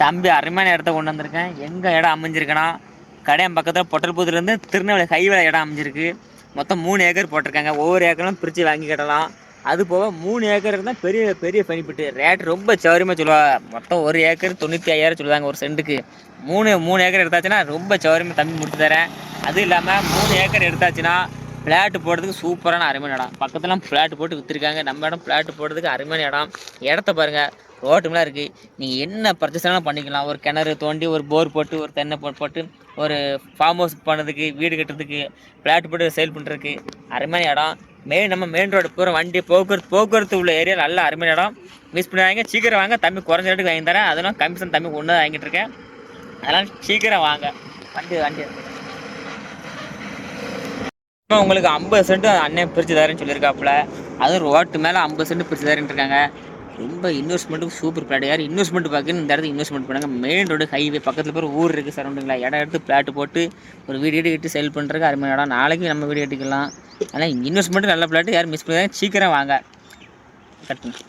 தம்பி அருமையான இடத்த கொண்டு வந்திருக்கேன். எங்கே இடம் அமைஞ்சிருக்குன்னா கடையம் பக்கத்தில் பொட்டல்புதூர்லேருந்து திருநெல்வேலி ஹைவேல இடம் அமைஞ்சிருக்கு. மொத்தம் 3 ஏக்கர் போட்டிருக்காங்க. ஒவ்வொரு ஏக்கரும் பிரித்து வாங்கி கட்டலாம். அது போக 3 ஏக்கர் இருந்தால் பெரிய பெரிய பெனிஃபிட்டு. ரேட் ரொம்ப சௌரியமாக சொல்லுவாங்க. மொத்தம் ஒரு ஏக்கர் 95,000 சொல்லுவாங்க ஒரு சென்ட்டுக்கு. 3 ஏக்கர் எடுத்தாச்சுன்னா ரொம்ப சௌரியமாக தம்பி முடிச்சு தரேன். அதுவும் இல்லாமல் 3 ஏக்கர் எடுத்தாச்சுன்னா ஃப்ளாட்டு போடுறதுக்கு சூப்பரான அருமையான இடம். பக்கத்துலாம் ஃப்ளாட்டு போட்டு விற்றுருக்காங்க. நம்ம இடம் ஃப்ளாட்டு போடுறதுக்கு அருமையான இடம். இடத்த பாருங்கள், ரோட்டுமெலாம் இருக்குது. நீங்கள் என்ன பர்ச்சேஸ்லாம் பண்ணிக்கலாம். ஒரு கிணறு தோண்டி ஒரு போர் போட்டு ஒரு தென்னை போட்டு ஒரு ஃபார்ம் ஹவுஸ் பண்ணுறதுக்கு, வீடு கட்டுறதுக்கு, ஃப்ளாட் போட்டு சேல் பண்ணுறதுக்கு அருமையான இடம். நம்ம மெயின் ரோடு பூரா வண்டி போக்குவரத்து உள்ள ஏரியா நல்ல அருமையான இடம். மிஸ் பண்ணுவாங்க. சீக்கிரம் வாங்க, தம்பி குறைஞ்ச ரேட்டுக்கு வாங்கி தரேன். அதெல்லாம் கமிஷன் தம்பி ஒன்று தான் வாங்கிட்டு இருக்கேன். அதெல்லாம் சீக்கிரம் வாங்க. வண்டி உங்களுக்கு 50 சென்ட் அண்ணன் பிரித்து தரேன்னு சொல்லியிருக்காப்புல. அதுவும் ரோட்டு மேலே 50 சென்ட் பிரித்து தரேன்னு இருக்காங்க. ரொம்ப இன்வெஸ்ட்மெண்ட்டுக்கு சூப்பர் பிளாட். யார் இன்வெஸ்ட்மெண்ட் பார்க்கணும் இந்த இடத்துக்கு இன்வெஸ்ட்மெண்ட் பண்ணுங்க. மெயின் ரோடு ஹைவே பக்கத்தில் போய் ஊர் இருக்குது சரௌண்டிங்களா. இடம் எடுத்து பிளாட் போட்டு ஒரு வீடு கட்டி சேல் பண்ணுறதுக்கு அருமையான இடம். நாளைக்கு நம்ம வீடு கட்டிக்கலாம். ஆனால் இன்வெஸ்ட்மெண்ட்டு நல்ல பிளாட். யாரும் மிஸ் பண்ணாங்க, சீக்கிரம் வாங்க கட்டுங்க.